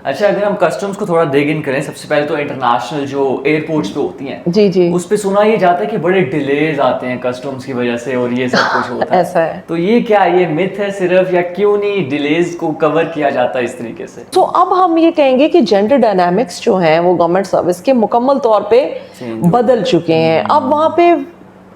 अच्छा, अगर हम कस्टम्स को थोड़ा डिग इन करें, सबसे पहले तो इंटरनेशनल जो एयरपोर्ट्स पे होती हैं जी जी, उस पे सुना ये जाता है कि बड़े डिलेज आते हैं कस्टम्स की वजह से और ये सब कुछ होता है। ऐसा है। तो ये क्या, ये मिथ है सिर्फ, या क्यों नहीं डिलेज को कवर किया जाता है इस तरीके से? तो अब हम ये कहेंगे कि जेंडर डायनामिक्स जो हैं वो गवर्नमेंट सर्विस के मुकम्मल तौर पे Change हो बदल चुके हैं। अब वहाँ पे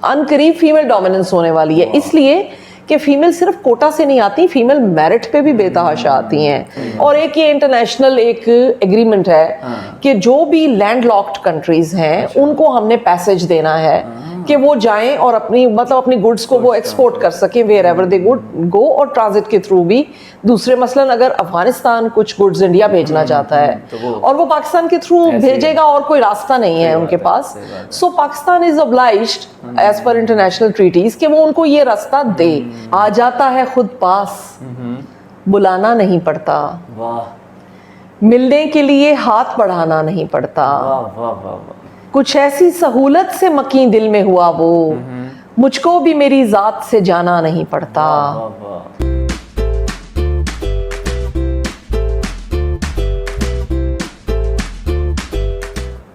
अनकरीब फीमेल डोमिनेंस होने वाली है, इसलिए कि फीमेल सिर्फ कोटा से नहीं आती, फीमेल मेरिट पे भी बेतहाशा आती हैं। और एक ये इंटरनेशनल एक एग्रीमेंट है कि जो भी लैंड लॉक्ड कंट्रीज हैं उनको हमने पैसेज देना है कि वो जाएं और अपनी मतलब अपनी गुड्स को वो एक्सपोर्ट कर सकें वेयर एवर दे गो, और ट्रांजिट के थ्रू भी दूसरे, मसलन अगर अफगानिस्तान कुछ गुड्स इंडिया भेजना चाहता है और वो पाकिस्तान के थ्रू भेजेगा और कोई रास्ता नहीं है उनके पास, so Pakistan is obliged as per international treaties कि वो उनको ये रास्ता दे। आ जाता है खुद पास, बुलाना नहीं पड़ता, वाह मिलने के लिए हाथ बढ़ाना नहीं पड़ता, वाह वाह वाह वाह। कुछ ऐसी सहूलत से मकीन दिल में हुआ वो, मुझको भी मेरी जात से जाना नहीं पड़ता। वाह वाह।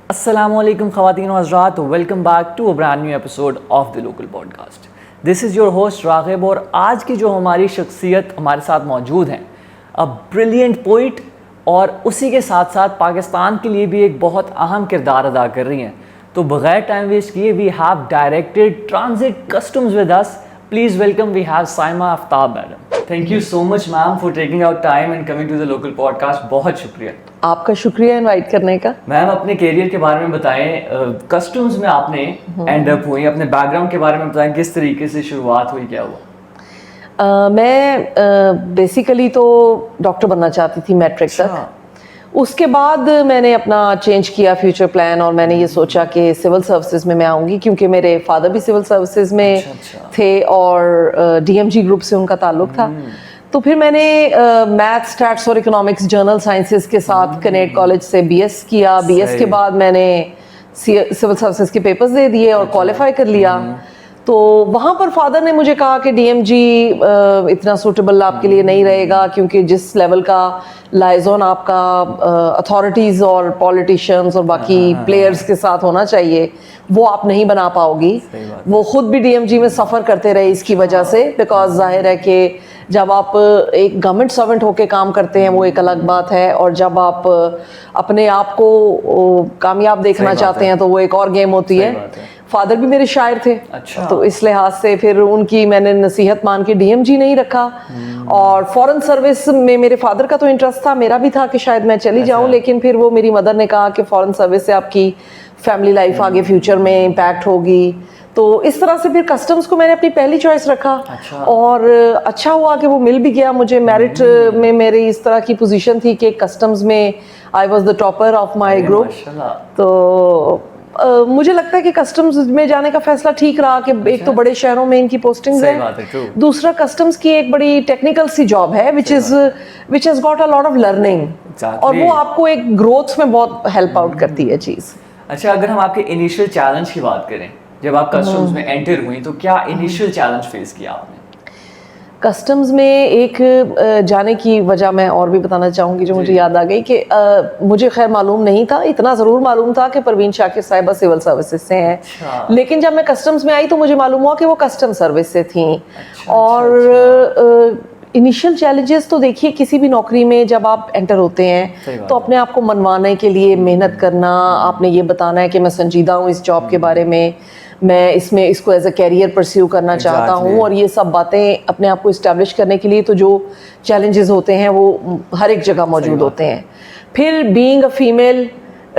अस्सलामुअलैकुम ख़वातीन व हज़रात, welcome back to a brand new episode of the local podcast. This is your host Raghib, और आज की जो हमारी शख्सियत हमारे साथ मौजूद हैं, अ ब्रिलियंट पोइट, और उसी के साथ साथ पाकिस्तान के लिए भी एक बहुत अहम किरदार अदा कर रही हैं। तो बगैर टाइम वेस्ट किए we have directed transit customs with us. Please welcome, we have Saima Aftab madam. Thank you so much ma'am for taking out time and coming to the local podcast. बहुत शुक्रिया। आपका शुक्रिया इनवाइट करने का। मैम, अपने career के बारे में बताएं, कस्टम्स में आपने एंड अप हुई, अपने बैकग्राउंड के बारे में बताएं, किस तरीके से शुरुआत हुई, क्या हुआ? मैं बेसिकली तो डॉक्टर बनना चाहती थी मैट्रिक तक। उसके बाद मैंने अपना चेंज किया फ्यूचर प्लान, और मैंने ये सोचा कि सिविल सर्विसेज में मैं आऊँगी, क्योंकि मेरे फादर भी सिविल सर्विसेज में थे और डीएमजी ग्रुप से उनका ताल्लुक था। तो फिर मैंने मैथ्स, स्टैट्स और इकोनॉमिक्स जर्नल साइंसेज के साथ कनेट कॉलेज से बीएस किया। बीएस के बाद मैंने सिविल सर्विसेज के पेपर्स दे दिए और क्वालिफाई कर लिया। तो वहाँ पर फादर ने मुझे कहा कि डीएमजी इतना सूटेबल आपके लिए नहीं रहेगा, क्योंकि जिस लेवल का लाइजोन आपका अथॉरिटीज़ और पॉलिटिशियंस और बाकी प्लेयर्स के साथ होना चाहिए वो आप नहीं बना पाओगी। वो खुद भी डीएमजी में सफ़र करते रहे इसकी वजह से, बिकॉज जाहिर है कि जब आप एक गवर्नमेंट सर्वेंट होके काम करते हैं वो एक अलग बात है, और जब आप अपने आप को कामयाब देखना चाहते हैं तो वो एक और गेम होती है। फादर भी मेरे शायर थे। अच्छा। तो इस लिहाज से फिर उनकी मैंने नसीहत मान के डीएमजी नहीं रखा। और फॉरेन सर्विस में मेरे फादर का तो इंटरेस्ट था, मेरा भी था कि शायद मैं चली जाऊं, लेकिन फिर वो मेरी मदर ने कहा कि फॉरेन सर्विस से आपकी फैमिली लाइफ आगे फ्यूचर में इम्पैक्ट होगी। तो इस तरह से फिर कस्टम्स को मैंने अपनी पहली चॉइस रखा। अच्छा। और अच्छा हुआ कि वो मिल भी गया मुझे। मेरिट में मेरी इस तरह की पोजीशन थी कि कस्टम्स में I was the topper of my group. तो मुझे लगता है कि कस्टम्स में जाने का फैसला ठीक रहा कि एक तो बड़े शहरों में इनकी पोस्टिंग्स है, दूसरा कस्टम्स की एक बड़ी टेक्निकल सी जॉब है which has got a lot of learning, और वो आपको एक ग्रोथ में बहुत हेल्प आउट करती है चीज़। अच्छा, अगर हम आपके इनिशियल चैलेंज की बात करें, जब आप कस्टम्स में एंटर हुई तो क्या इनिशियल चैलेंज फेस किया आपने? कस्टम्स में एक जाने की वजह मैं और भी बताना चाहूँगी जो मुझे याद आ गई कि मुझे खैर मालूम नहीं था, इतना ज़रूर मालूम था कि परवीन शाकिर साहिबा सिविल सर्विसेज से हैं। अच्छा। लेकिन जब मैं कस्टम्स में आई तो मुझे मालूम हुआ कि वो कस्टम सर्विस से थी। अच्छा, और इनिशियल चैलेंजेस तो देखिए किसी भी नौकरी में जब आप एंटर होते हैं तो अपने आप को मनवाने के लिए मेहनत करना, आपने ये बताना है कि मैं संजीदा हूँ इस जॉब के बारे में, मैं इसमें इसको एज अ कैरियर परस्यू करना चाहता हूँ, और ये सब बातें अपने आप को इस्टेब्लिश करने के लिए तो जो चैलेंजेस होते हैं वो हर एक जगह मौजूद होते हैं। फिर being a female,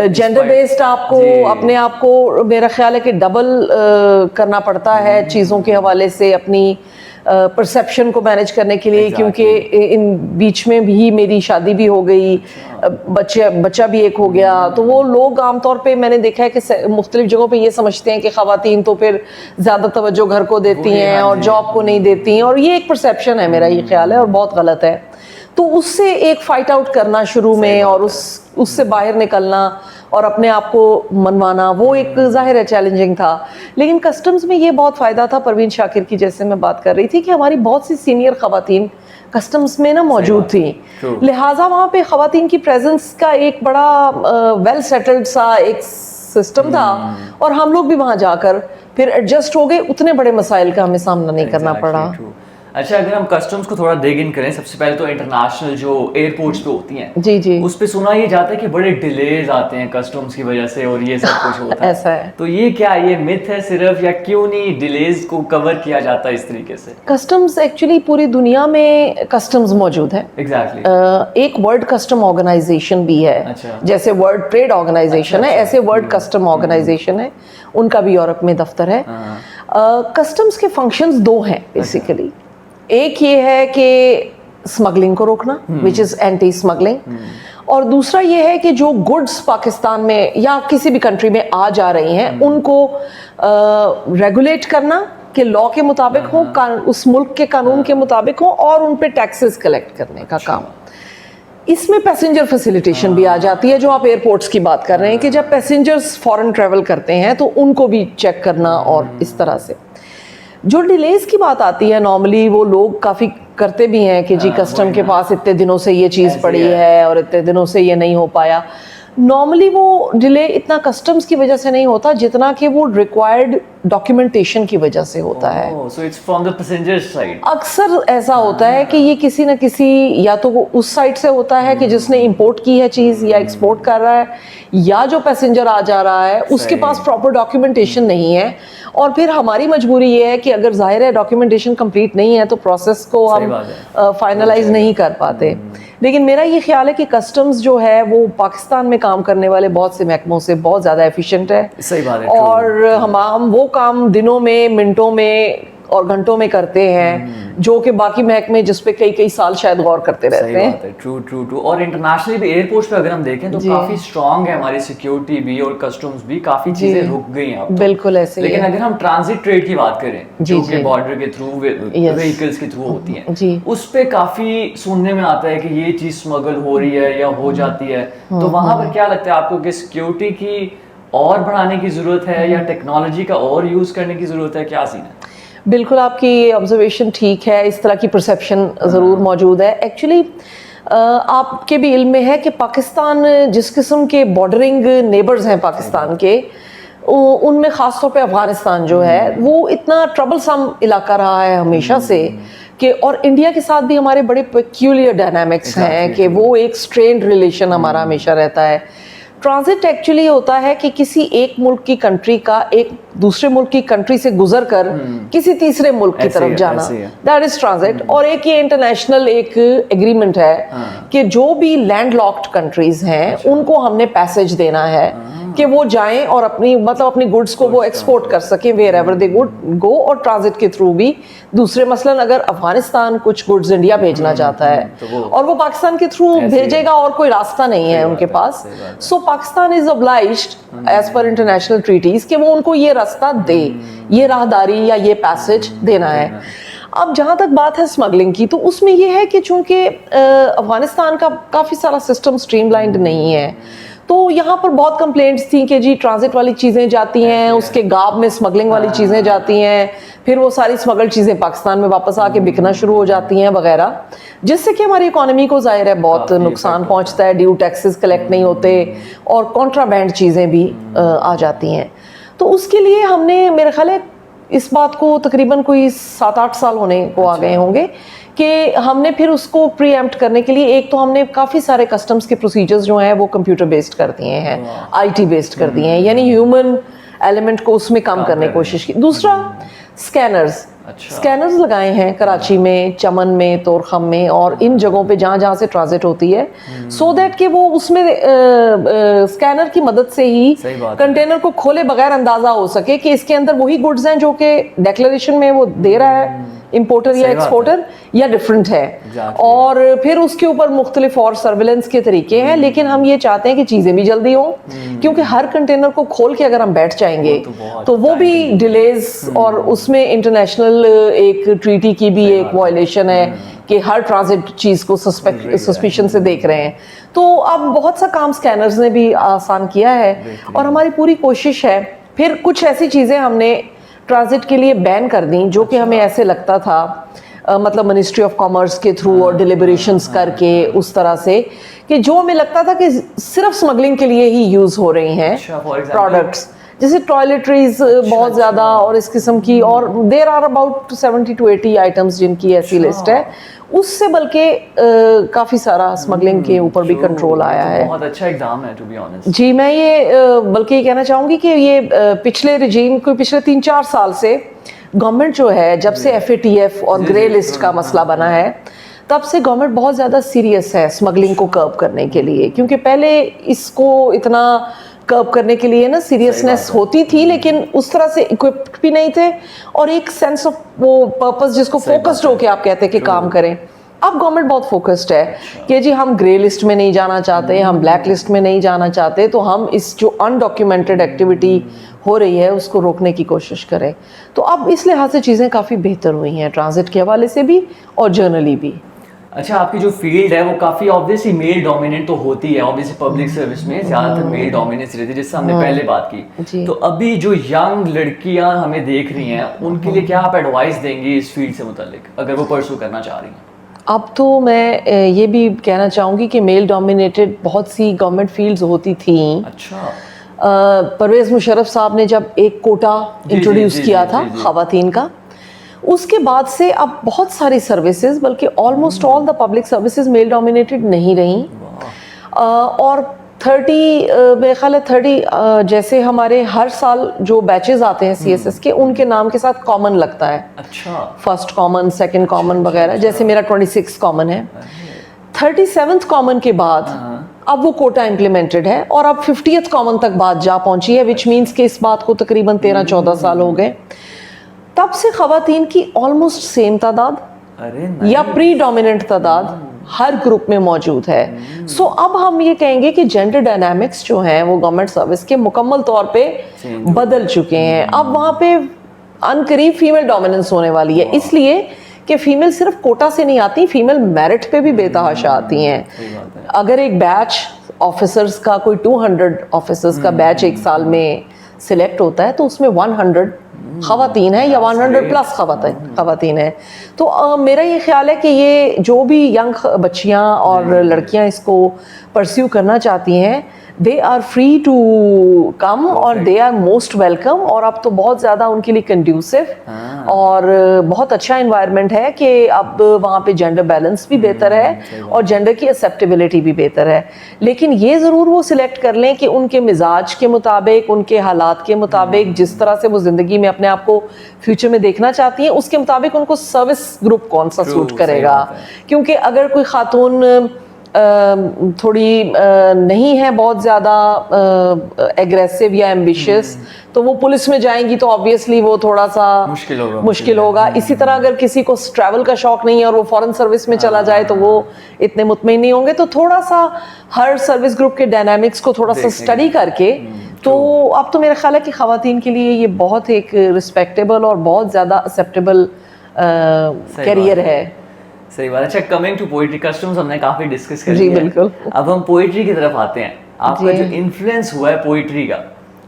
gender based आपको अपने आप को मेरा ख्याल है कि डबल करना पड़ता है चीज़ों के हवाले से, अपनी परसेप्शन को मैनेज करने के लिए। क्योंकि इन बीच में भी मेरी शादी भी हो गई, बच्चा भी एक हो गया। तो वो लोग आमतौर पे मैंने देखा है कि मुख्तलिफ जगहों पे ये समझते हैं कि ख़वातीन तो फिर ज़्यादा तवज्जो घर को देती हैं और जॉब को नहीं देती हैं, और ये एक परसेप्शन है, मेरा ये ख्याल है, और बहुत गलत है। तो उससे एक फ़ाइट आउट करना शुरू में और उससे बाहर निकलना और अपने आप को मनवाना, वो एक ज़ाहिर है चैलेंजिंग था। लेकिन कस्टम्स में ये बहुत फ़ायदा था परवीन शाकिर की, जैसे मैं बात कर रही थी, कि हमारी बहुत सी सीनियर ख़वातीन कस्टम्स में ना मौजूद थी, लिहाजा वहाँ पे ख़वातीन की प्रेजेंस का एक बड़ा वेल सेटल्ड सा एक सिस्टम था, और हम लोग भी वहाँ जाकर फिर एडजस्ट हो गए, उतने बड़े मसाइल का हमें सामना नहीं करना पड़ा। अच्छा, अगर हम कस्टम्स को थोड़ा डिग इन करें, सबसे पहले तो इंटरनेशनल जो एयरपोर्ट्स पे होती हैं, जी जी, उस पे सुना ये जाता है कि बड़े डिलेज आते हैं कस्टम्स की वजह से और ये सब कुछ होता है। ऐसा है, तो ये क्या, ये मिथ है सिर्फ, या क्यों नहीं डिलेज को कवर किया जाता है इस तरीके से? कस्टम्स एक्चुअली पूरी दुनिया में कस्टम्स मौजूद है। एग्जैक्टली एक वर्ल्ड कस्टम ऑर्गेनाइजेशन भी है। अच्छा। जैसे वर्ल्ड ट्रेड ऑर्गेनाइजेशन है, ऐसे वर्ल्ड कस्टम ऑर्गेनाइजेशन है, उनका भी यूरोप में दफ्तर है। कस्टम्स के फंक्शंस दो हैं बेसिकली। एक ये है कि स्मगलिंग को रोकना, विच इज़ एंटी स्मगलिंग, और दूसरा ये है कि जो गुड्स पाकिस्तान में या किसी भी कंट्री में आ जा रही हैं उनको रेगुलेट करना कि लॉ के मुताबिक हो, उस मुल्क के कानून के मुताबिक हो, और उन पे टैक्सेस कलेक्ट करने का काम। इसमें पैसेंजर फैसिलिटेशन भी आ जाती है, जो आप एयरपोर्ट्स की बात कर रहे हैं कि जब पैसेंजर्स फॉरेन ट्रैवल करते हैं तो उनको भी चेक करना, और इस तरह से। जो डिलेज की बात आती है, नॉर्मली वो लोग काफ़ी करते भी हैं कि जी कस्टम के पास इतने दिनों से ये चीज़ पड़ी है और इतने दिनों से ये नहीं हो पाया। नॉर्मली वो डिले इतना कस्टम्स की वजह से नहीं होता जितना कि वो रिक्वायर्ड डॉक्यूमेंटेशन की वजह से होता है। So it's from the passenger side. अक्सर ऐसा होता है कि ये किसी न किसी, या तो वो उस साइड से होता है कि जिसने इंपोर्ट की है चीज़ या एक्सपोर्ट कर रहा है, या जो पैसेंजर आ जा रहा है उसके पास प्रॉपर डॉक्यूमेंटेशन नहीं है, और फिर हमारी मजबूरी ये है कि अगर जाहिर है डॉक्यूमेंटेशन कंप्लीट नहीं है तो प्रोसेस को हम फाइनलाइज नहीं कर पाते। लेकिन मेरा ये ख्याल है कि कस्टम्स जो है वो पाकिस्तान में काम करने वाले बहुत से महकमों से बहुत ज़्यादा एफिशिएंट है। सही बात है। और हम वो काम दिनों में, मिनटों में और घंटों में करते हैं, जो कि बाकी महकमे जिस पे कई कई साल शायद गौर करते रहते हैं। True true true. और इंटरनेशनली भी एयरपोर्ट्स पे अगर हम देखें तो काफी स्ट्रांग है हमारी सिक्योरिटी भी, और कस्टम्स भी, काफी चीजें रुक गई हैं अब तो। बिल्कुल ऐसे। लेकिन अगर हम ट्रांजिट ट्रेड की बात करें, जो कि बॉर्डर के थ्रू व्हीकल्स के थ्रू होती हैं, उस पे काफी सुनने में आता है कि ये चीज स्मगल हो रही है या हो जाती है। तो वहां पर क्या लगता है आपको कि सिक्योरिटी की और बढ़ाने की जरूरत है या टेक्नोलॉजी का और यूज करने की जरूरत है, क्या सीन है? बिल्कुल आपकी ऑब्जर्वेशन ठीक है, इस तरह की परसेप्शन ज़रूर मौजूद है। एक्चुअली आपके भी इल्म में है कि पाकिस्तान जिस किस्म के बॉर्डरिंग नेबर्स हैं पाकिस्तान के, उनमें ख़ास तौर पे अफ़गानिस्तान जो है वो इतना ट्रबलसम इलाका रहा है हमेशा से कि, और इंडिया के साथ भी हमारे बड़े पेक्यूलियर डायनामिक्स हैं कि वो एक स्ट्रेन्ड रिलेशन हमारा हमेशा रहता है। ट्रांजिट एक्चुअली होता है कि किसी एक मुल्क की कंट्री का एक दूसरे मुल्क की कंट्री से गुजर कर किसी तीसरे मुल्क की तरफ जाना, दैट इज ट्रांजिट। और एक ये इंटरनेशनल एक एग्रीमेंट है कि जो भी लैंड लॉक्ड कंट्रीज हैं उनको हमने पैसेज देना है कि वो जाएं और अपनी गुड्स को वो एक्सपोर्ट कर सकें वेयर एवर दे गो, और ट्रांजिट के थ्रू भी दूसरे, मसलन अगर अफगानिस्तान कुछ गुड्स इंडिया भेजना चाहता है और वो पाकिस्तान के थ्रू भेजेगा और कोई रास्ता नहीं है उनके पास, so Pakistan is obliged as per international treaties कि वो उनको ये रास्ता दे, ये राहदारी या ये पैसेज देना है। अब जहाँ तक बात है स्मगलिंग की, तो उसमें यह है कि चूंकि अफगानिस्तान का काफ़ी सारा सिस्टम स्ट्रीमलाइंड नहीं है, तो यहाँ पर बहुत कंप्लेंट्स थी कि जी ट्रांजिट वाली चीज़ें जाती हैं, उसके गाब में स्मगलिंग वाली चीज़ें जाती हैं, फिर वो सारी स्मगल चीज़ें पाकिस्तान में वापस आके बिकना शुरू हो जाती हैं वगैरह, जिससे कि हमारी इकोनॉमी को ज़ाहिर है बहुत नुकसान पहुँचता है, ड्यू टैक्सेस कलेक्ट नहीं होते और कॉन्ट्राबैंड चीज़ें भी आ जाती हैं। तो उसके लिए हमने, मेरे ख्याल है इस बात को तकरीबन कोई 7-8 साल होने को आ गए होंगे कि हमने फिर उसको प्रीएम्प्ट करने के लिए, एक तो हमने काफ़ी सारे कस्टम्स के प्रोसीजर्स जो हैं वो कंप्यूटर बेस्ड कर दिए हैं, आईटी बेस्ड कर दिए हैं, यानी ह्यूमन एलिमेंट को उसमें कम करने की कोशिश की। दूसरा स्कैनर्स, स्कैनर्स लगाए हैं कराची में, चमन में, तोरखम में और इन जगहों पे जहाँ जहाँ से ट्रांजिट होती है, सो दैट कि वो उसमें स्कैनर की मदद से ही कंटेनर को खोले बगैर अंदाजा हो सके कि इसके अंदर वही गुड्स हैं जो कि डेक्लेरेशन में वो दे रहा है इंपोर्टर या एक्सपोर्टर, या डिफरेंट है। और फिर उसके ऊपर मुख्तलिफ और सर्विलेंस के तरीके हैं, लेकिन हम ये चाहते हैं कि चीज़ें भी जल्दी हों, क्योंकि हर कंटेनर को खोल के अगर हम बैठ जाएंगे तो वो भी डिलेज, और उसमें इंटरनेशनल एक ट्रीटी की भी एक वायलेशन है कि हर ट्रांजिट चीज़ को सस्पिशन से देख रहे हैं। तो अब बहुत सा काम स्कैनर्स ने भी आसान किया है, और हमारी पूरी कोशिश है। फिर कुछ ऐसी चीज़ें हमने ट्रांजिट के लिए बैन कर दी जो कि हमें ऐसे लगता था मतलब मिनिस्ट्री ऑफ कॉमर्स के थ्रू और डिलिबरेशंस करके उस तरह से कि जो हमें लगता था कि सिर्फ स्मगलिंग के लिए ही यूज हो रही हैं प्रोडक्ट्स, जैसे टॉयलेटरीज बहुत ज़्यादा और इस किस्म की, और there are about 70 to 80 items जिनकी ऐसी लिस्ट है। उससे बल्कि काफ़ी सारा स्मगलिंग के ऊपर भी कंट्रोल आया है। बहुत अच्छा एग्जाम है टू बी ऑनेस्ट। जी, मैं ये बल्कि ये कहना चाहूँगी कि ये पिछले रिजीम को पिछले 3-4 साल से गवर्नमेंट जो है, जब से FATF और ग्रे लिस्ट का मसला बना है, तब से गवर्नमेंट बहुत ज़्यादा सीरियस है स्मगलिंग को कर्ब करने के लिए। क्योंकि पहले इसको इतना कर्ब करने के लिए ना सीरियसनेस होती थी, लेकिन उस तरह से इक्विप्ड भी नहीं थे, और एक सेंस ऑफ वो पर्पस जिसको फोकस्ड होके आप कहते हैं कि काम करें। अब गवर्नमेंट बहुत फोकस्ड है कि जी हम ग्रे लिस्ट में नहीं जाना चाहते, हम ब्लैक लिस्ट में नहीं जाना चाहते, तो हम इस जो अनडॉक्यूमेंटेड एक्टिविटी हो रही है उसको रोकने की कोशिश करें। तो अब इस लिहाज से चीज़ें काफ़ी बेहतर हुई हैं, ट्रांजिट के हवाले से भी और जर्नली भी। अच्छा, आपकी जो फील्ड है वो काफ़ी ऑब्वियसली मेल डोमिनेंट तो होती है, ऑब्वियसली पब्लिक सर्विस में ज़्यादातर मेल डोमिनेंस रहती है, जिससे हमने पहले बात की। तो अभी जो यंग लड़कियां हमें देख रही हैं, उनके लिए क्या आप एडवाइस देंगी इस फील्ड से मुतालिक, अगर वो परस्यू करना चाह रही हैं? अब तो मैं ये भी कहना चाहूँगी कि मेल डोमिनेटेड बहुत सी गवर्नमेंट फील्ड्स होती थी। अच्छा। परवेज़ मुशर्रफ साहब ने जब एक कोटा इंट्रोड्यूस किया था ख़वातीन का, उसके बाद से अब बहुत सारी सर्विसेज, बल्कि almost all the public services male dominated नहीं रही। और 30 मेरे ख्याल है 30 जैसे हमारे हर साल जो बैचेस आते हैं CSS के, उनके नाम के साथ कॉमन लगता है। अच्छा। फर्स्ट कॉमन, सेकंड कॉमन वगैरह। जैसे मेरा 26 कॉमन है, 37th कॉमन के बाद अब वो कोटा इम्प्लीमेंटेड है, और अब 50th कॉमन तक बात जा पहुंची है, विच मीन्स कि इस बात को तकरीबन 13-14 साल हो गए। तब से ख़वातीन की ऑलमोस्ट सेम तादाद या प्री डोमिनेंट तादाद हर ग्रुप में मौजूद है। सो अब हम ये कहेंगे कि जेंडर डायनामिक्स जो हैं वो गवर्नमेंट सर्विस के मुकम्मल तौर पे बदल चुके हैं। अब वहाँ पे अनकरीब फीमेल डोमिनेंस होने वाली है, इसलिए कि फीमेल सिर्फ कोटा से नहीं आती, फीमेल मेरिट पे भी बेतहाशा आती हैं। अगर एक बैच ऑफिसर्स का, कोई 200 ऑफिसर्स का बैच एक साल में सिलेक्ट होता है, तो उसमें 100 ख़वातीन है या 100 प्लस ख़वातीन है। तो मेरा ये ख्याल है कि ये जो भी यंग बच्चियाँ और लड़कियाँ इसको परस्यू करना चाहती हैं, they are free to come और दे आर मोस्ट वेलकम। और अब तो बहुत ज़्यादा उनके लिए कंड्यूसिव और बहुत अच्छा इन्वायरमेंट है कि अब वहाँ पे जेंडर बैलेंस भी बेहतर है और जेंडर की एक्सेप्टेबिलिटी भी बेहतर है। लेकिन ये ज़रूर वो सिलेक्ट कर लें कि उनके मिजाज के मुताबिक, उनके हालात के मुताबिक, जिस तरह से वो ज़िंदगी में अपने आप को फ्यूचर में देखना चाहती हैं, उसके मुताबिक उनको सर्विस ग्रुप कौन सा सूट करेगा। क्योंकि अगर कोई खातून थोड़ी नहीं है बहुत ज़्यादा एग्रेसिव या एम्बिशियस, तो वो पुलिस में जाएंगी तो ऑब्वियसली वो थोड़ा सा मुश्किल होगा। इसी तरह अगर किसी को ट्रैवल का शौक नहीं है और वो फॉरेन सर्विस में चला जाए तो वो इतने मुतमईन नहीं होंगे। तो थोड़ा सा हर सर्विस ग्रुप के डायनामिक्स को थोड़ा सा स्टडी करके, तो अब तो मेरा ख्याल है कि ख़वातीन के लिए ये बहुत एक रिस्पेक्टेबल और बहुत ज़्यादा एक्सेप्टेबल कैरियर है। सही बात। अच्छा, कमिंग टू पोइट्री, कस्टम्स हमने काफी डिस्कस कर जी लिया। बिल्कुल। अब हम पोइट्री की तरफ आते हैं। आपका जो इन्फ्लुएंस हुआ है पोइट्री का,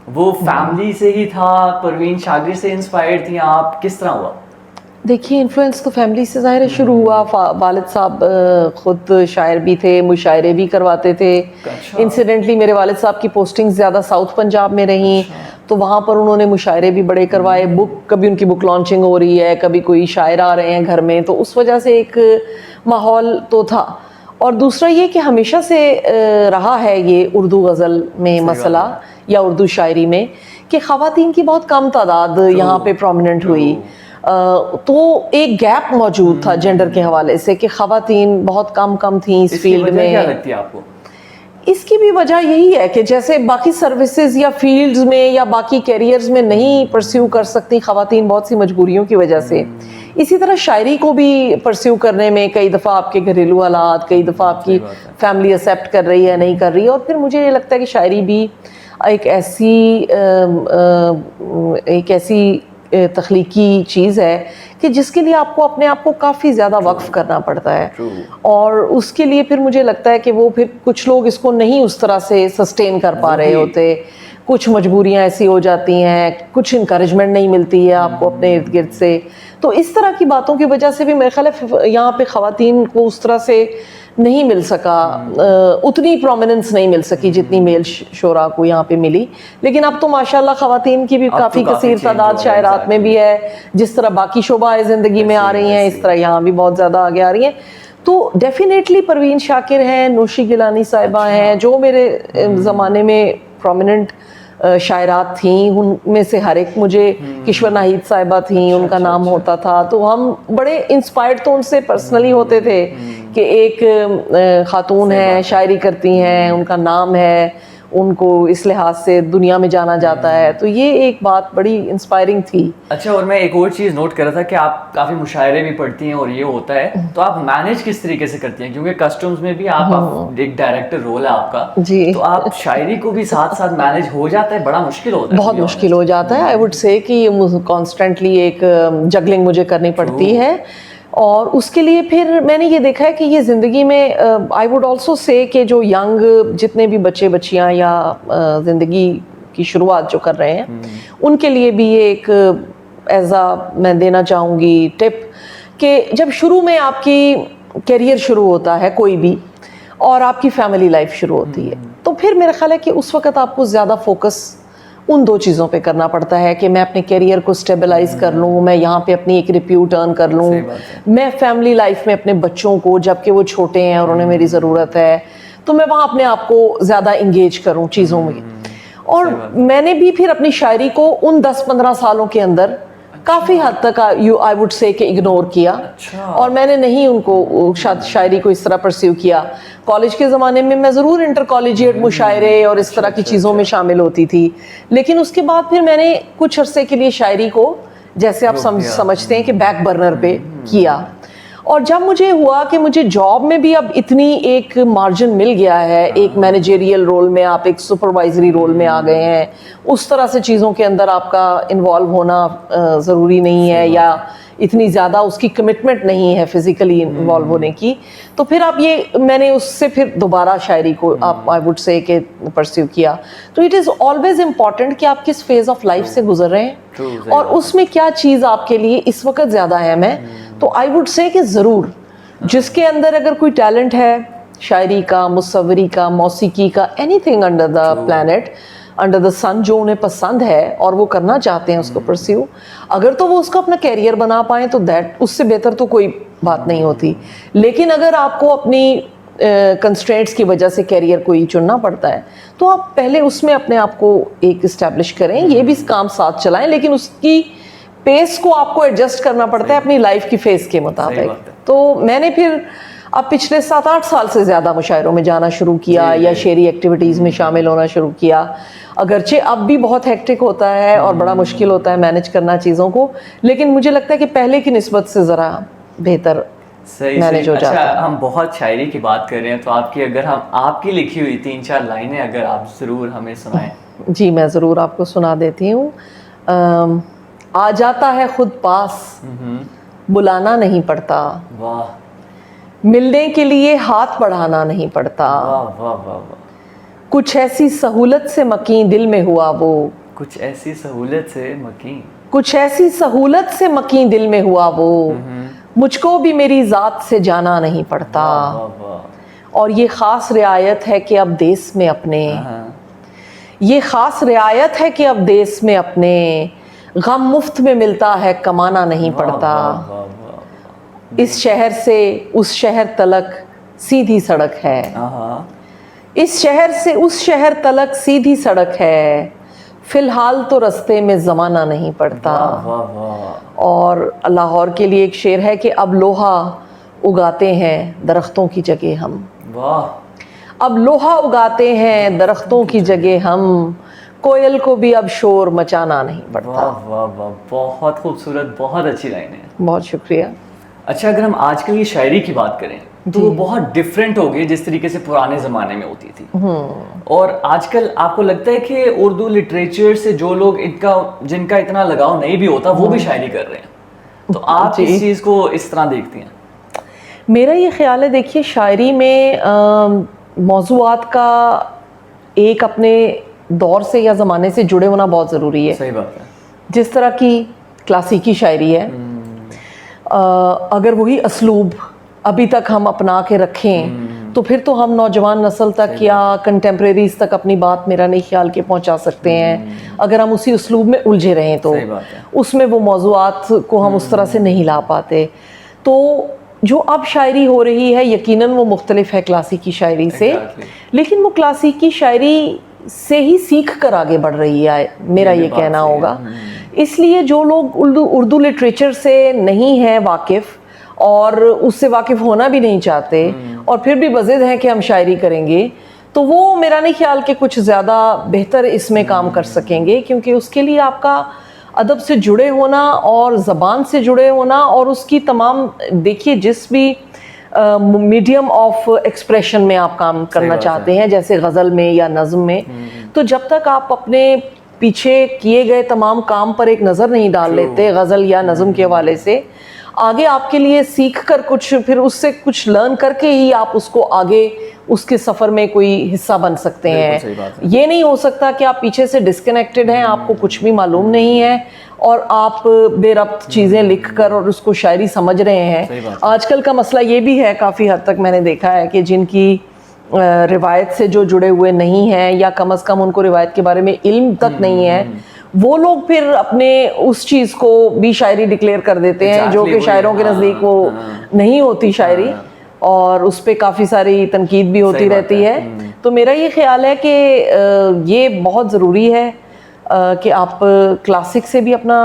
वो फैमिली से ही था? परवीन शागिर से इंस्पायर्ड थी आप? किस तरह हुआ? देखिए, इन्फ्लुएंस तो फैमिली से ज़ाहिर शुरू हुआ। वालिद साहब खुद शायर भी थे, मुशायरे भी करवाते थे। इंसिडेंटली मेरे वालिद साहब की पोस्टिंग ज़्यादा साउथ पंजाब में रहीं, तो वहाँ पर उन्होंने मुशायरे भी बड़े करवाए। कभी उनकी बुक लॉन्चिंग हो रही है, कभी कोई शायर आ रहे हैं घर में, तो उस वजह से एक माहौल तो था। और दूसरा ये कि हमेशा से रहा है ये उर्दू गज़ल में मसला या उर्दू शायरी में कि ख़वातीन की बहुत कम तादाद यहाँ पे प्रोमिनेंट हुई। तो एक गैप मौजूद था जेंडर के हवाले से कि ख़वातीन बहुत कम थी इस फील्ड में। क्या लगती है आपको? इसकी भी वजह यही है कि जैसे बाकी सर्विसेज या फील्ड्स में या बाकी कैरियर्स में नहीं परस्यू कर सकती ख़वातीन बहुत सी मजबूरियों की वजह से, इसी तरह शायरी को भी परस्यू करने में कई दफ़ा आपके घरेलू हालात, कई दफ़ा आपकी फैमिली एक्सेप्ट कर रही है, नहीं कर रही है। और फिर मुझे ये लगता है कि शायरी भी एक ऐसी तख्लीकी चीज़ है कि जिसके लिए आपको अपने आप को काफ़ी ज़्यादा वक्फ करना पड़ता है। और उसके लिए फिर मुझे लगता है कि वो फिर कुछ लोग इसको नहीं उस तरह से सस्टेन कर पा रहे होते, कुछ मजबूरियां ऐसी हो जाती हैं, कुछ इंकरेजमेंट नहीं मिलती है आपको अपने इर्द गिर्द से। तो इस तरह की बातों की वजह से भी मेरे ख्याल है यहाँ पे ख़वातीन को उस तरह से नहीं मिल सका, उतनी प्रोमिनेंस नहीं मिल सकी जितनी मेल शोरा को यहाँ पे मिली। लेकिन अब तो माशाल्लाह ख़वातीन की भी काफ़ी कसीर तादाद शायरात में भी है, जिस तरह बाकी शोबाए ज़िंदगी में आ रही हैं इस तरह यहाँ भी बहुत ज़्यादा आगे आ रही हैं। तो डेफिनेटली परवीन शाकिर हैं, नौशी गिलानी साहिबा हैं, जो मेरे ज़माने में प्रोमिनेंट शायरात थी, उनमें से हर एक मुझे किश्वर नाहिद साहिबा थी, उनका नाम होता था। तो हम बड़े इंस्पायर्ड तो उनसे पर्सनली होते थे कि एक खातून है, शायरी करती हैं, उनका नाम है, उनको इस लिहाज से दुनिया में जाना जाता है। तो ये एक बात बड़ी इंस्पायरिंग थी। अच्छा, और मैं एक और चीज़ नोट कर रहा था कि आप काफ़ी मुशायरे भी पढ़ती हैं और ये होता है, तो आप मैनेज किस तरीके से करती हैं? क्योंकि कस्टम्स में भी आप एक डायरेक्टर रोल है आपका जी, तो आप शायरी को भी साथ साथ मैनेज हो जाता है? बड़ा मुश्किल होता है, बहुत मुश्किल हो जाता है। आई वुड से कि कॉन्स्टेंटली एक जगलिंग मुझे करनी पड़ती है। और उसके लिए फिर मैंने ये देखा है कि ये ज़िंदगी में आई वुड ऑल्सो से कि जो यंग जितने भी बच्चे बच्चियां या ज़िंदगी की शुरुआत जो कर रहे हैं उनके लिए भी ये एक मैं देना चाहूँगी टिप कि जब शुरू में आपकी करियर शुरू होता है कोई भी और आपकी फैमिली लाइफ शुरू होती है, तो फिर मेरा ख्याल है कि उस वक़्त आपको ज़्यादा फोकस उन दो चीज़ों पे करना पड़ता है कि मैं अपने करियर को स्टेबलाइज कर लूँ, मैं यहाँ पे अपनी एक रिप्यूट अर्न कर लूँ, मैं फैमिली लाइफ में अपने बच्चों को, जबकि वो छोटे हैं और उन्हें मेरी ज़रूरत है, तो मैं वहाँ अपने आप को ज़्यादा इंगेज करूँ चीज़ों में। और मैंने भी फिर अपनी शायरी को उन 10-15 सालों के अंदर काफ़ी हद तक आई वुड से कि इग्नोर किया। और मैंने नहीं उनको शायरी को इस तरह परस्यू किया। कॉलेज के ज़माने में मैं ज़रूर इंटर कॉलेजिएट मुशायरे और इस तरह की चीज़ों में शामिल होती थी, लेकिन उसके बाद फिर मैंने कुछ अरसे के लिए शायरी को, जैसे आप समझते हैं कि बैक बर्नर पे किया। और जब मुझे हुआ कि मुझे जॉब में भी अब इतनी एक मार्जिन मिल गया है, एक मैनेजरियल रोल में आप एक सुपरवाइजरी रोल में आ गए हैं, उस तरह से चीज़ों के अंदर आपका इन्वॉल्व होना ज़रूरी नहीं है या इतनी ज़्यादा उसकी कमिटमेंट नहीं है फिज़िकली इन्वॉल्व होने की, तो फिर आप ये मैंने उससे फिर दोबारा शायरी को आप आई वुड से कि परस्यू किया। तो इट इज़ ऑलवेज इम्पॉर्टेंट कि आप किस फेज़ ऑफ लाइफ से गुजर रहे हैं और उसमें क्या चीज़ आपके लिए इस वक्त ज़्यादा अहम है। तो आई वुड से कि ज़रूर जिसके अंदर अगर कोई टैलेंट है शायरी का, मुसव्वरी का, मौसीकी का, anything under the planet, under the sun, जो उन्हें पसंद है और वो करना चाहते हैं उसको परस्यू, अगर तो वो उसका अपना कैरियर बना पाएँ तो दैट उससे बेहतर तो कोई बात नहीं होती। लेकिन अगर आपको अपनी कंस्ट्रेंट्स की वजह से कैरियर कोई चुनना पड़ता है तो आप पहले उसमें अपने आप को एक इस्टेब्लिश करें, ये भी काम साथ चलाएं, लेकिन उसकी पेस को आपको एडजस्ट करना पड़ता है अपनी लाइफ की फेस के मुताबिक। तो मैंने फिर अब पिछले 7-8 साल से ज़्यादा मुशायरों में जाना शुरू किया या शेरी एक्टिविटीज़ में शामिल होना शुरू किया। अगरचे अब भी बहुत हेक्टिक होता है और बड़ा मुश्किल होता है मैनेज करना चीज़ों को, लेकिन मुझे लगता है कि पहले की निस्बत से ज़रा बेहतर मैनेज हो जाता है। अच्छा, हम बहुत शायरी की बात कर रहे हैं, तो आपकी लिखी हुई 3-4 लाइनें अगर आप ज़रूर हमें सुनाएं। जी, मैं ज़रूर आपको सुना देती हूँ। आ जाता है खुद पास, बुलाना नहीं पड़ता, वाह, मिलने के लिए हाथ बढ़ाना नहीं पड़ता, वाह वाह वाह वाह, कुछ ऐसी सहूलत से मकीन दिल में हुआ वो, कुछ ऐसी सहूलत से मकीन, कुछ ऐसी सहूलत से मकीन दिल में हुआ वो, मुझको भी मेरी ज़ात से जाना नहीं पड़ता। वाह वाह, और ये ख़ास रियायत है कि अब देश में अपने, ये ख़ास रियायत है कि अब देश में अपने, गम मुफ्त में मिलता है, कमाना नहीं पड़ता। इस शहर से उस शहर तलक सीधी सड़क है, इस शहर से उस शहर तलक सीधी सड़क है, फिलहाल तो रास्ते में ज़माना नहीं पड़ता। और लाहौर के लिए एक शेर है कि अब लोहा उगाते हैं दरख्तों की जगह हम, वाह, अब लोहा उगाते हैं दरख्तों की जगह हम, कोयल को भी अब शोर मचाना नहीं पड़ता। वाह वाह वाह, बहुत खूबसूरत, बहुत अच्छी लाइन है। बहुत शुक्रिया। अच्छा, अगर हम आजकल की शायरी की बात करें तो वो बहुत डिफरेंट हो गई जिस तरीके से पुराने ज़माने में होती थी। और आजकल आपको लगता है कि उर्दू लिटरेचर से जो लोग जिनका इतना लगाव नहीं भी होता वो भी शायरी कर रहे हैं, तो आप इस चीज़ को इस तरह देखती हैं? मेरा ये ख्याल है, देखिए शायरी में मौज़ूआत का एक अपने दौर से या ज़माने से जुड़े होना बहुत ज़रूरी है। सही बात है। जिस तरह की क्लासिकी शायरी है, अगर वही असलूब अभी तक हम अपना के रखें तो फिर तो हम नौजवान नस्ल तक या कंटेम्प्रेरीज तक अपनी बात मेरा नहीं ख्याल के पहुंचा सकते हैं। अगर हम उसी उसलूब में उलझे रहें तो उसमें वो मौज़ूआत को हम उस तरह से नहीं ला पाते। तो जो अब शायरी हो रही है यकीनन वो मुख्तलिफ है क्लासिकी शायरी से, लेकिन वो क्लासिकी शायरी से ही सीख कर आगे बढ़ रही है, मेरा ये कहना होगा। इसलिए जो लोग उर्दू लिटरेचर से नहीं है वाकिफ़ और उससे वाकिफ़ होना भी नहीं चाहते और फिर भी बज़िद हैं कि हम शायरी करेंगे, तो वो मेरा नहीं ख्याल कि कुछ ज़्यादा बेहतर इसमें काम कर सकेंगे, क्योंकि उसके लिए आपका अदब से जुड़े होना और ज़बान से जुड़े होना और उसकी तमाम, देखिए जिस भी मीडियम ऑफ एक्सप्रेशन में आप काम करना चाहते हैं, जैसे गज़ल में या नज़्म में, तो जब तक आप अपने पीछे किए गए तमाम काम पर एक नज़र नहीं डाल लेते गज़ल या नज़्म के हवाले से, आगे आपके लिए सीख कर कुछ, फिर उससे कुछ लर्न करके ही आप उसको आगे उसके सफ़र में कोई हिस्सा बन सकते हैं। ये नहीं हो सकता कि आप पीछे से डिस्कनेक्टेड हैं, आपको कुछ भी मालूम नहीं है और आप बेरब्त चीज़ें लिख कर और उसको शायरी समझ रहे हैं। आजकल का मसला ये भी है, काफ़ी हद तक मैंने देखा है कि जिनकी रिवायत से जो जुड़े हुए नहीं हैं या कम अज़ कम उनको रिवायत के बारे में इल्म तक नहीं है, वो लोग फिर अपने उस चीज़ को भी शायरी डिक्लेयर कर देते हैं जो कि शायरों के नज़दीक वो नहीं होती शायरी, और उस पर काफ़ी सारी तनकीद भी होती रहती है। तो मेरा ये ख्याल है कि ये बहुत ज़रूरी है कि आप क्लासिक से भी अपना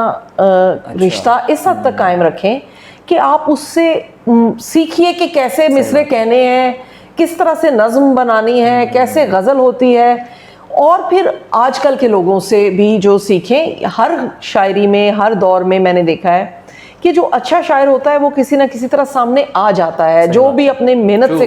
रिश्ता इस हद तक कायम रखें कि आप उससे सीखिए कि कैसे मिसरे कहने हैं, किस तरह से नज़्म बनानी है, कैसे गज़ल होती है, और फिर आजकल के लोगों से भी जो सीखें। हर शायरी में, हर दौर में मैंने देखा है कि जो अच्छा शायर होता है वो किसी ना किसी तरह सामने आ जाता है। जो भी अपने मेहनत से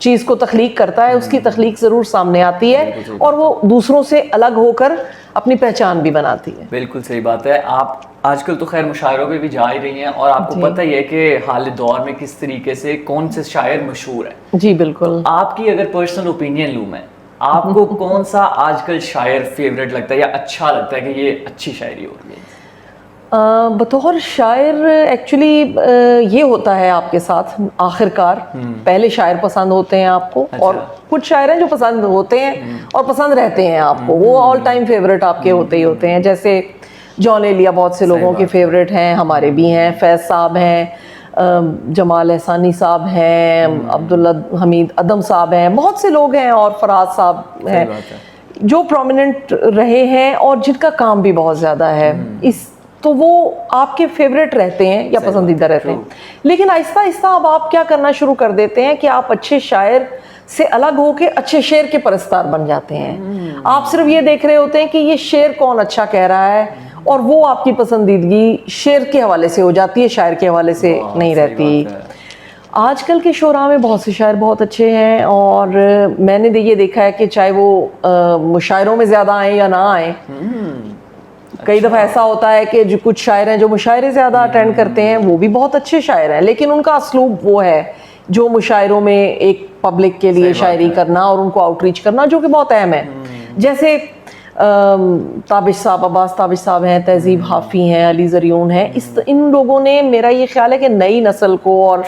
चीज़ को तख्लीक करता है उसकी तख्लीक ज़रूर सामने आती है और वो दूसरों से अलग होकर अपनी पहचान भी बनाती है। बिल्कुल सही बात है। आप आजकल तो खैर मुशायरों पे भी जा ही रही हैं और आपको पता ही है कि हाल दौर में किस तरीके से कौन से शायर मशहूर हैं। जी बिल्कुल। तो आपकी अगर पर्सनल ओपिनियन लूँ मैं, आपको कौन सा आजकल शायर फेवरेट लगता है या अच्छा लगता है कि ये अच्छी शायरी हो रही है? बतौर शायर एक्चुअली ये होता है आपके साथ, आखिरकार पहले शायर पसंद होते हैं आपको। अच्छा। और कुछ शायर हैं जो पसंद होते हैं और पसंद रहते हैं आपको, वो ऑल टाइम फेवरेट आपके होते ही होते हैं। जैसे जॉन एलिया बहुत से लोगों के फेवरेट हैं, हमारे भी हैं। फैज़ साहब हैं, जमाल एहसानी साहब हैं, अब्दुल्ला हमीद अदम साहब हैं, बहुत से लोग हैं, और फराज साहब हैं जो प्रोमिनेंट रहे हैं और जिनका काम भी बहुत ज़्यादा है। तो वो आपके फेवरेट रहते हैं या पसंदीदा रहते हैं। लेकिन आहिस्ता आहिस्ता अब आप क्या करना शुरू कर देते हैं कि आप अच्छे शायर से अलग होके अच्छे शेर के परस्तार बन जाते हैं। आप सिर्फ ये देख रहे होते हैं कि ये शेर कौन अच्छा कह रहा है, और वो आपकी पसंदीदगी शेर के हवाले से हो जाती है, शायर के हवाले से नहीं रहती। आजकल के शोरा में बहुत से शायर बहुत अच्छे हैं, और मैंने ये देखा है कि चाहे वो मुशायरों में ज़्यादा आए या ना आए, कई दफ़ा ऐसा होता है कि जो कुछ शायर हैं जो मुशायरे ज़्यादा अटेंड करते हैं वो भी बहुत अच्छे शायर हैं, लेकिन उनका असलूब वो है जो मुशायरों में एक पब्लिक के लिए शायरी करना और उनको आउटरीच करना, जो कि बहुत अहम है। जैसे ताबिश साहब, अब्बास ताबिश साहब हैं, तहजीब हाफ़ी हैं, अली ज़रियून हैं। इन लोगों ने, मेरा ये ख्याल है कि नई नस्ल को और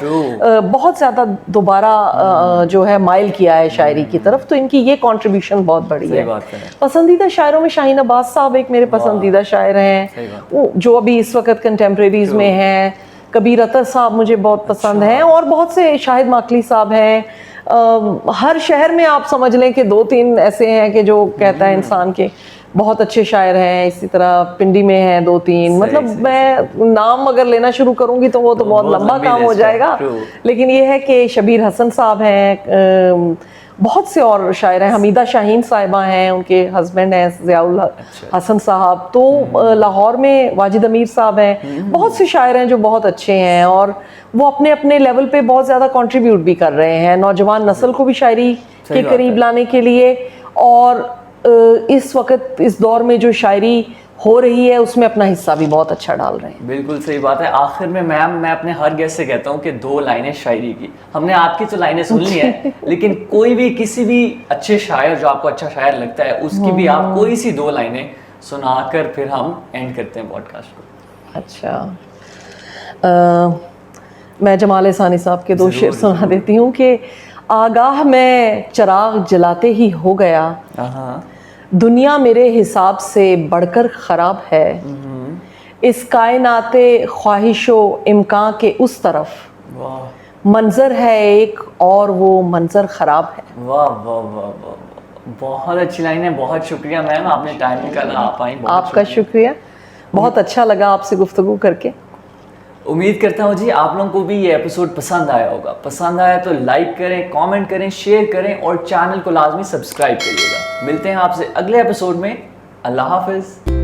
बहुत ज़्यादा दोबारा जो है माइल किया है शायरी की तरफ, तो इनकी ये कंट्रीब्यूशन बहुत बड़ी है। पसंदीदा शायरों में शाहीन अब्बास साहब एक मेरे पसंदीदा शायर हैं जो अभी इस वक्त कंटेम्प्रेरीज में हैं। कबीर अतर साहब मुझे बहुत पसंद हैं, और बहुत से, शाहिद माकली साहब हैं। हर शहर में आप समझ लें कि 2-3 ऐसे हैं कि जो कहता है इंसान के बहुत अच्छे शायर हैं। इसी तरह पिंडी में हैं 2-3, मतलब मैं नाम अगर लेना शुरू करूंगी तो वो तो बहुत लंबा काम हो जाएगा। लेकिन ये है कि शबीर हसन साहब हैं, बहुत से और शायर हैं, हमीदा शाहीन साहिबा हैं, उनके हस्बैंड हैं ज़ियाउल हसन साहब, तो लाहौर में वाजिद अमीर साहब हैं, बहुत से शायर हैं जो बहुत अच्छे हैं और वो अपने अपने लेवल पे बहुत ज़्यादा कंट्रीब्यूट भी कर रहे हैं नौजवान नस्ल को भी शायरी के करीब लाने के लिए। और इस वक्त इस दौर में जो शायरी हो रही है उसमें अपना हिस्सा भी बहुत अच्छा डाल रहे हैं। बिल्कुल सही बात है। आखिर में मैम, मैं अपने हर गेस्ट से कहता हूँ कि 2 लाइनें शायरी की। हमने आपकी तो लाइनें सुन ली है, लेकिन कोई भी किसी भी अच्छे शायर जो आपको अच्छा शायर लगता है उसकी भी आप कोई सी 2 लाइनें सुनाकर फिर हम एंड करते हैं पॉडकास्ट को। अच्छा, मैं जमाल एहसानी साहब के 2 शेर सुना देती हूँ कि आगाह मैं चिराग जलाते ही हो गया, दुनिया मेरे हिसाब से बढ़कर ख़राब है, इस कायनाते ख्वाहिशो इम्कान के उस तरफ, मंजर है एक और वो मंजर ख़राब है। वाह वाह वाह वाह, बहुत अच्छी लाइन है। बहुत शुक्रिया मैम, आपने टाइम निकाला, आप आई। आपका शुक्रिया, बहुत अच्छा लगा आपसे गुफ्तगू करके। उम्मीद करता हूँ जी आप लोगों को भी ये एपिसोड पसंद आया होगा। पसंद आया तो लाइक करें, कमेंट करें, शेयर करें और चैनल को लाजमी सब्सक्राइब करिएगा। मिलते हैं आपसे अगले एपिसोड में। अल्लाह हाफिज़।